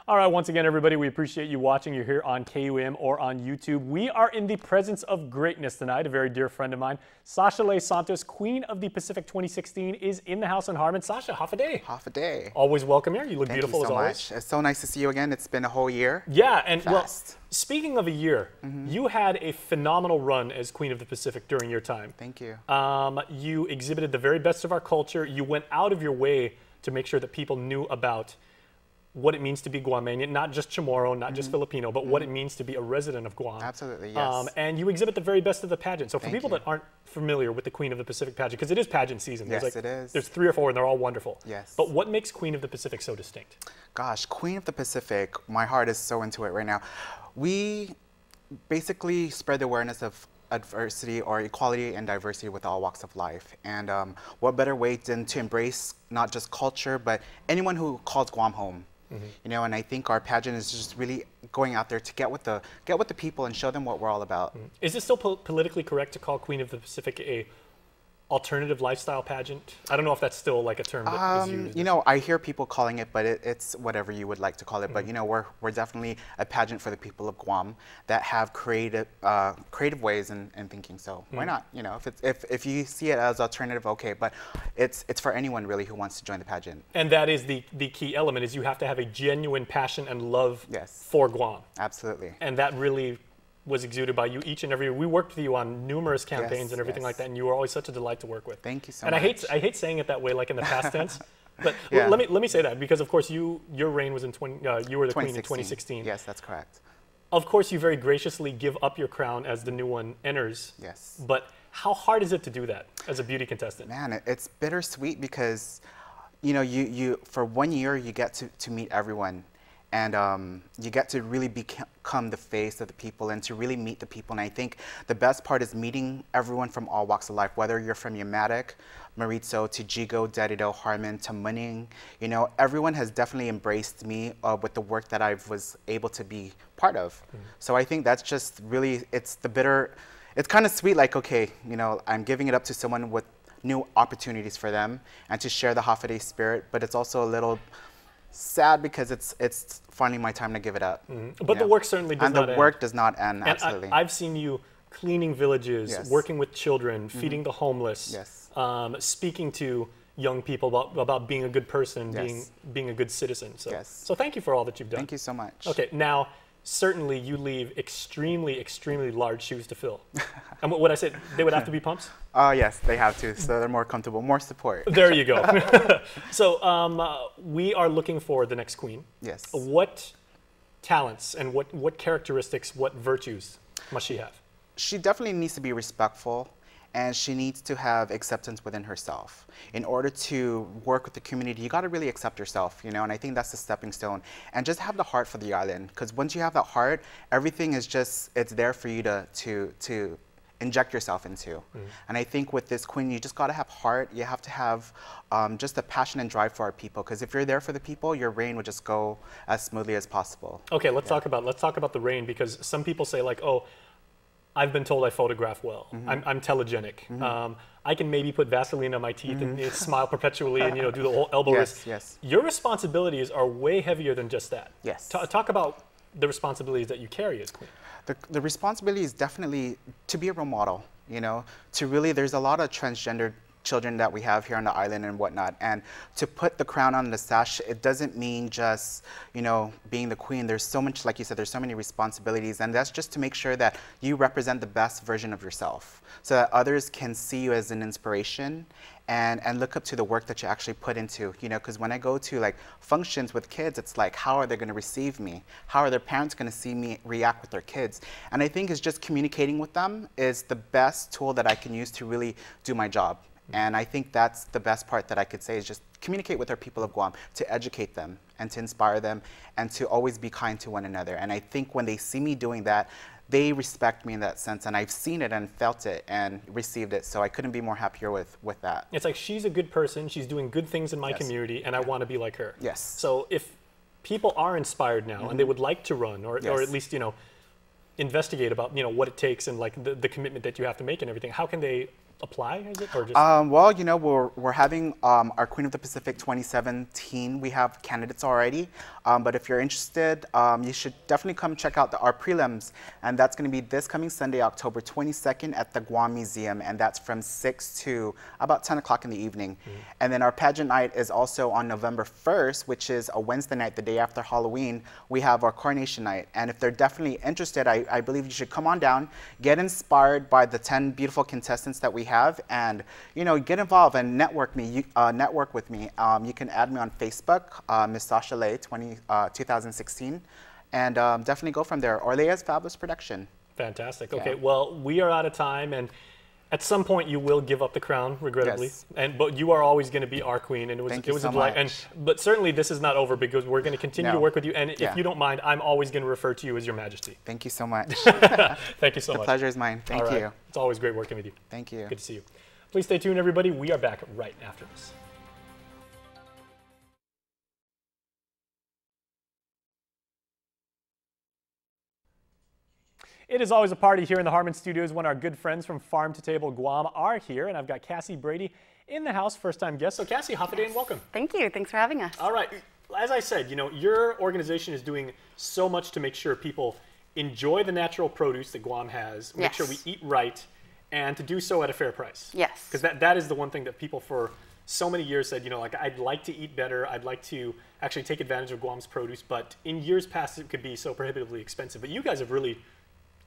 All right, once again, everybody, we appreciate you watching. You're here on KUM or on YouTube. We are in the presence of greatness tonight. A very dear friend of mine, Sasha Leigh Santos, Queen of the Pacific 2016, is in the house in Harmon. Sasha, half a day. Half a day. Always welcome here. You look beautiful as always. Thank you so much. It's so nice to see you again. It's been a whole year. Yeah, and Fast. well, speaking of a year, you had a phenomenal run as Queen of the Pacific during your time. Thank you. You exhibited the very best of our culture. You went out of your way to make sure that people knew about what it means to be Guamanian, not just Chamorro, not just Filipino, but what it means to be a resident of Guam. Absolutely, yes. And you exhibit the very best of the pageant. So for Thank people you. that aren't familiar with the Queen of the Pacific pageant, because it is pageant season. Yes, it is. There's 3 or 4 and they're all wonderful. Yes. But what makes Queen of the Pacific so distinct? Gosh, Queen of the Pacific, my heart is so into it right now. We basically spread the awareness of adversity or equality and diversity with all walks of life. And what better way than to embrace not just culture, but anyone who calls Guam home. You know, and I think our pageant is just really going out there to get with the people and show them what we're all about. Is it still politically correct to call Queen of the Pacific a alternative lifestyle pageant? I don't know if that's still like a term that is used. You know, I hear people calling it, but it's whatever you would like to call it. But you know, we're definitely a pageant for the people of Guam that have creative ways in thinking. So why not? You know, if you see it as alternative, okay. But it's for anyone really who wants to join the pageant. And that is the key element, is you have to have a genuine passion and love for Guam. Absolutely. And that really was exuded by you each and every year. We worked with you on numerous campaigns and everything like that, and you were always such a delight to work with. Thank you so much. And I hate saying it that way, like in the past tense. But Yeah. let me say that, because of course your reign was in you were the Queen in 2016. Yes, that's correct. Of course, you very graciously give up your crown as the new one enters. Yes. But how hard is it to do that as a beauty contestant? Man, it's bittersweet because, you know, you for 1 year you get to meet everyone. And you get to really become the face of the people and to really meet the people. And I think the best part is meeting everyone from all walks of life, whether you're from Yamatic, Maritzo, to Jigo, Dedido, Harmon, to Muning. You know, everyone has definitely embraced me with the work that I was able to be part of. So I think that's just really, it's kind of sweet, like, okay, you know, I'm giving it up to someone with new opportunities for them and to share the Hafa spirit, but it's also a little sad because it's finally my time to give it up. But the work certainly does not end. And the work does not end, and absolutely. I've seen you cleaning villages, working with children, feeding the homeless, speaking to young people about being a good person, being a good citizen. So thank you for all that you've done. Thank you so much. Okay, now certainly you leave extremely, extremely large shoes to fill. And what I said, they would have to be pumps? Oh, yes, they have to, so they're more comfortable, more support. There you go. So we are looking for the next queen. Yes. What talents and what characteristics, what virtues must she have? She definitely needs to be respectful, and she needs to have acceptance within herself. In order to work with the community, you got to really accept yourself, you know, and I think that's the stepping stone. And just have the heart for the island, because once you have that heart, everything is just, it's there for you to inject yourself into. And I think with this queen, you just got to have heart. You have to have just a passion and drive for our people, because if you're there for the people, your reign would just go as smoothly as possible. Okay, let's talk about the reign, because some people say, like, oh, I've been told I photograph well. I'm telegenic. I can maybe put Vaseline on my teeth and smile perpetually and, you know, do the whole elbow wrist. Yes. Your responsibilities are way heavier than just that. Yes. Talk about the responsibilities that you carry as queen. The responsibility is definitely to be a role model, you know, to really, there's a lot of transgender children that we have here on the island and whatnot, and to put the crown on the sash, it doesn't mean just, you know, being the queen. There's so much, like you said, there's so many responsibilities, and that's just to make sure that you represent the best version of yourself so that others can see you as an inspiration and look up to the work that you actually put into, you know, because when I go to like functions with kids, it's like, how are they going to receive me? How are their parents going to see me react with their kids? And I think it's just communicating with them is the best tool that I can use to really do my job. And I think that's the best part that I could say, is just communicate with our people of Guam, to educate them and to inspire them and to always be kind to one another. And I think when they see me doing that, they respect me in that sense, and I've seen it and felt it and received it, so I couldn't be more happier with that. It's like, she's a good person, she's doing good things in my community, and I want to be like her. Yes. So if people are inspired now and they would like to run, or at least, you know, investigate about, you know, what it takes and like the commitment that you have to make and everything, how can they apply, is it? Or just Well, you know, we're having our Queen of the Pacific 2017. We have candidates already, but if you're interested, you should definitely come check out our prelims, and that's going to be this coming Sunday, October 22nd at the Guam Museum, and that's from 6 to about 10 o'clock in the evening. And then our pageant night is also on November 1st, which is a Wednesday night, the day after Halloween. We have our coronation night, and if they're definitely interested, I believe you should come on down, get inspired by the 10 beautiful contestants that we have, and you know, get involved and network with me. You can add me on Facebook, Miss Sasha Leigh 2016, and definitely go from there. Or Leia's Fabulous Production. Fantastic. Okay, well, we are out of time, and at some point you will give up the crown, regrettably. Yes. But you are always going to be our queen, and it was a delight. But certainly this is not over, because we're going to continue to work with you. And if you don't mind, I'm always going to refer to you as Your Majesty. Thank you so much. Thank you so much. The pleasure is mine. Thank you. It's always great working with you. Thank you. Good to see you. Please stay tuned, everybody. We are back right after this. It is always a party here in the Harmon Studios when our good friends from Farm to Table Guam are here, and I've got Cassie Brady in the house, first-time guest. So Cassie, Hafaday, and welcome. Thank you. Thanks for having us. All right. As I said, you know, your organization is doing so much to make sure people enjoy the natural produce that Guam has, make sure we eat right, and to do so at a fair price. Yes. Because that is the one thing that people for so many years said, you know, like, I'd like to eat better, I'd like to actually take advantage of Guam's produce, but in years past it could be so prohibitively expensive. But you guys have really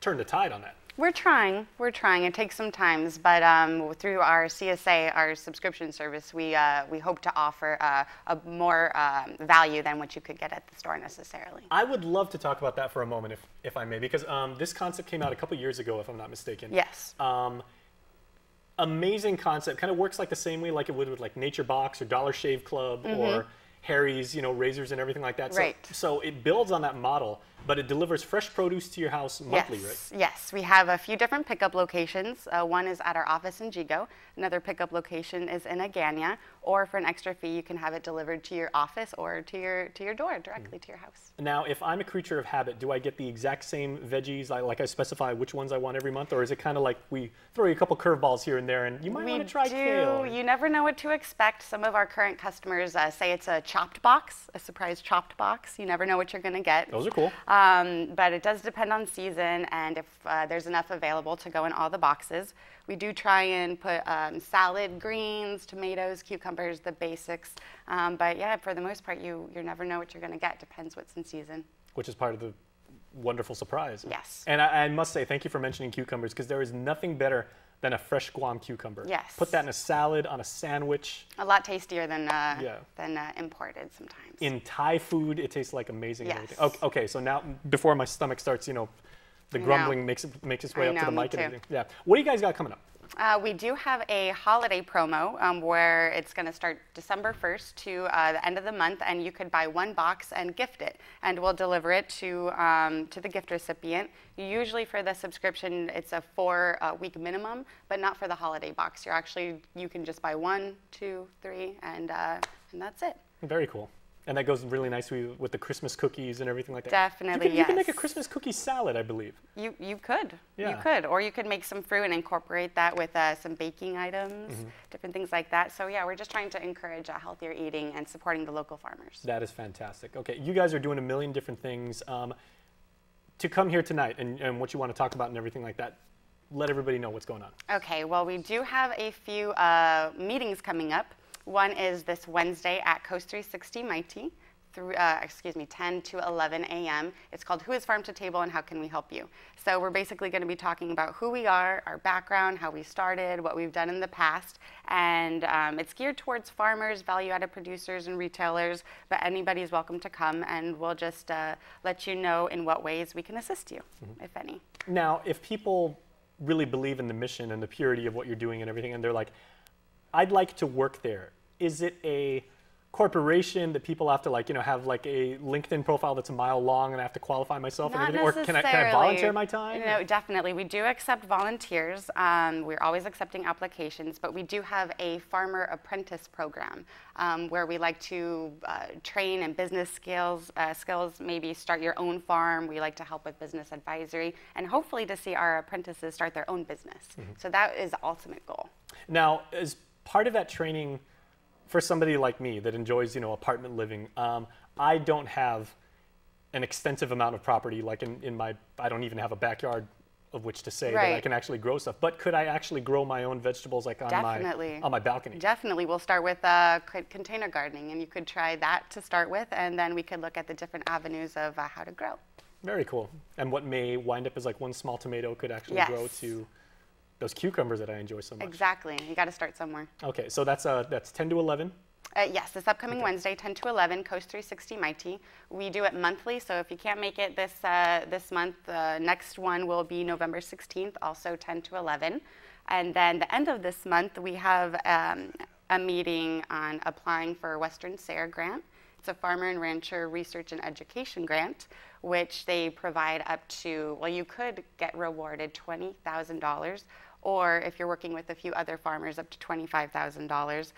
turned the tide on that. We're trying. It takes some time, but through our CSA, our subscription service, we hope to offer a more value than what you could get at the store necessarily. I would love to talk about that for a moment, if I may, because this concept came out a couple years ago, if I'm not mistaken. Yes. Amazing concept. Kind of works like the same way like it would with like Nature Box or Dollar Shave Club or Harry's, you know, razors and everything like that. Right. So it builds on that model, but it delivers fresh produce to your house monthly, right? Yes, we have a few different pickup locations. One is at our office in Jigo. Another pickup location is in Agana, or for an extra fee, you can have it delivered to your office or to your door, directly to your house. Now, if I'm a creature of habit, do I get the exact same veggies? Like I specify which ones I want every month, or is it kind of like we throw you a couple curveballs here and there, and you might want to try kale? You never know what to expect. Some of our current customers say it's a chopped box, a surprise chopped box. You never know what you're going to get. Those are cool. But it does depend on season and if there's enough available to go in all the boxes. We do try and put salad, greens, tomatoes, cucumbers, the basics. But yeah, for the most part, you never know what you're going to get. Depends what's in season. Which is part of the wonderful surprise. Yes. And I must say, thank you for mentioning cucumbers, because there is nothing better than a fresh Guam cucumber. Yes. Put that in a salad, on a sandwich. A lot tastier than imported sometimes. In Thai food, it tastes like amazing. Yes. And everything. Okay, so now before my stomach starts, you know, the grumbling makes its way up to the mic and everything. Yeah. What do you guys got coming up? We do have a holiday promo where it's going to start December 1st to the end of the month, and you could buy one box and gift it, and we'll deliver it to the gift recipient. Usually for the subscription, it's a 4-week minimum, but not for the holiday box. You can just buy 1, 2, 3, and that's it. Very cool. And that goes really nicely with the Christmas cookies and everything like that. Definitely, you can make a Christmas cookie salad, I believe. You could. Yeah. You could. Or you could make some fruit and incorporate that with some baking items, different things like that. So yeah, we're just trying to encourage healthier eating and supporting the local farmers. That is fantastic. Okay, you guys are doing a million different things. To come here tonight and what you want to talk about and everything like that, let everybody know what's going on. Okay, well, we do have a few meetings coming up. One is this Wednesday at Coast 360 Mighty, 10 to 11 a.m. It's called Who is Farm to Table and How Can We Help You? So we're basically going to be talking about who we are, our background, how we started, what we've done in the past, and it's geared towards farmers, value-added producers, and retailers, but anybody is welcome to come, and we'll just let you know in what ways we can assist you, if any. Now, if people really believe in the mission and the purity of what you're doing and everything, and they're like, I'd like to work there. Is it a corporation that people have to like, have like a LinkedIn profile that's a mile long and I have to qualify myself and Not everything? Or can I volunteer my time? No, definitely. We do accept volunteers. We're always accepting applications, but we do have a farmer apprentice program where we like to train in business skills, maybe start your own farm. We like to help with business advisory and hopefully to see our apprentices start their own business. So that is the ultimate goal. Now, as part of that training, for somebody like me that enjoys, apartment living, I don't have an extensive amount of property, like I don't even have a backyard of which to say that I can actually grow stuff. But could I actually grow my own vegetables like on my balcony? Definitely. We'll start with container gardening, and you could try that to start with, and then we could look at the different avenues of how to grow. Very cool. And what may wind up as like one small tomato could actually grow to those cucumbers that I enjoy so much. Exactly. You got to start somewhere. Okay, so that's 10 to 11? Yes, this upcoming Wednesday, 10 to 11, Coast 360 Mighty. We do it monthly, so if you can't make it this month, next one will be November 16th, also 10 to 11. And then the end of this month, we have a meeting on applying for a Western SARE grant. It's a Farmer and Rancher Research and Education Grant, which they provide up to, well, you could get rewarded $20,000, or if you're working with a few other farmers, up to $25,000.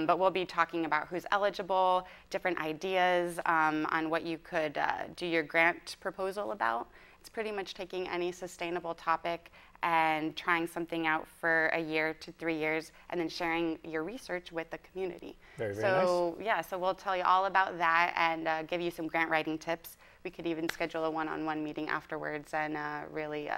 But we'll be talking about who's eligible, different ideas on what you could do your grant proposal about. It's pretty much taking any sustainable topic and trying something out for a year to 3 years, and then sharing your research with the community. Very nice. Yeah, so we'll tell you all about that and give you some grant writing tips. We could even schedule a one-on-one meeting afterwards and really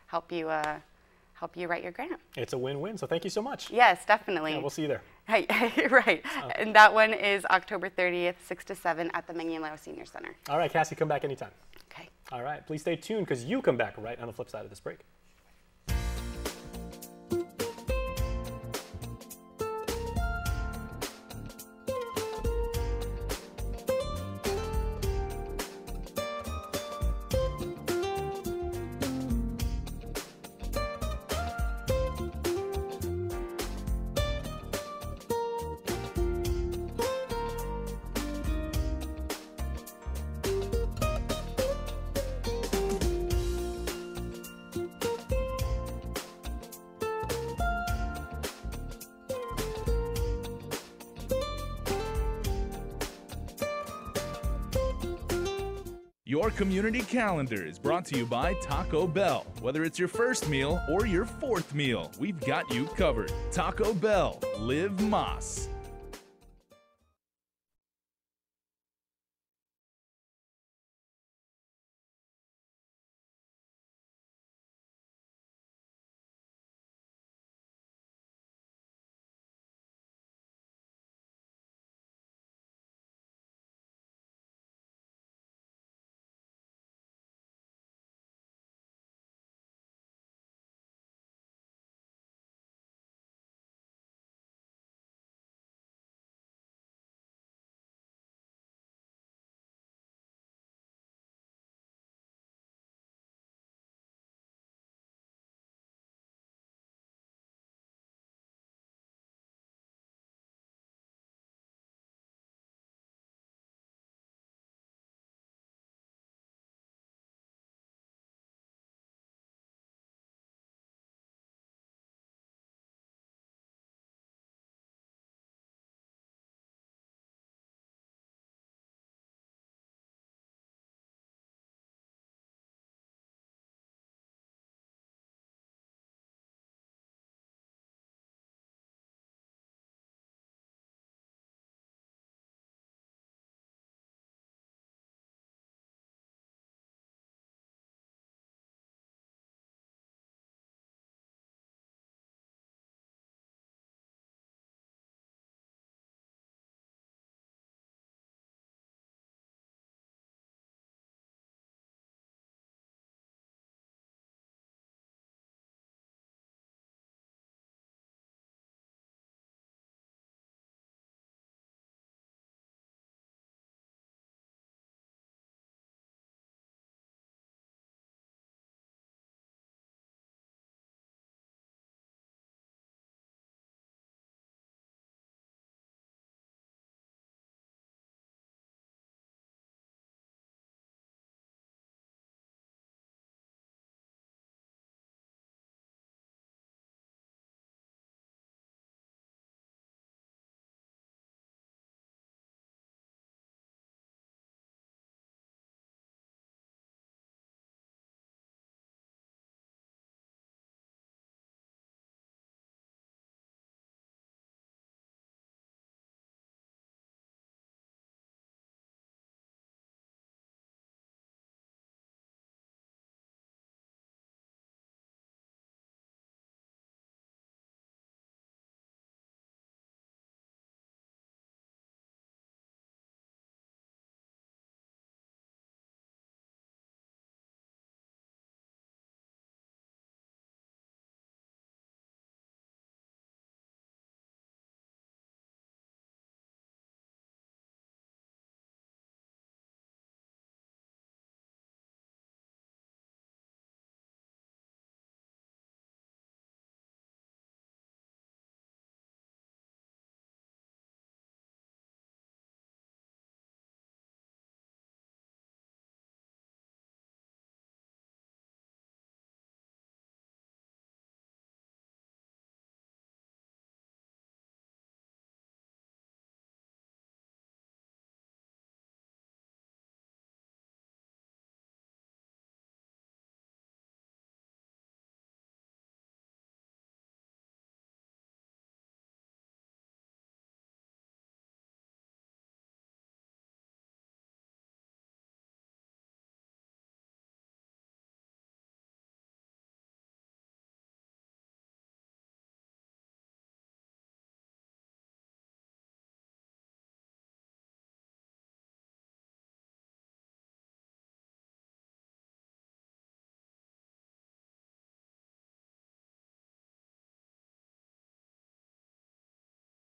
help you write your grant. It's a win-win, so thank you so much. Yes, definitely. Yeah, we'll see you there. Right. And that one is October 30th, 6 to 7 at the Menginlao Senior Center. All right, Cassie, come back anytime. Okay. All right, please stay tuned because you come back right on the flip side of this break. Your community calendar is brought to you by Taco Bell. Whether it's your first meal or your fourth meal, we've got you covered. Taco Bell, live Más.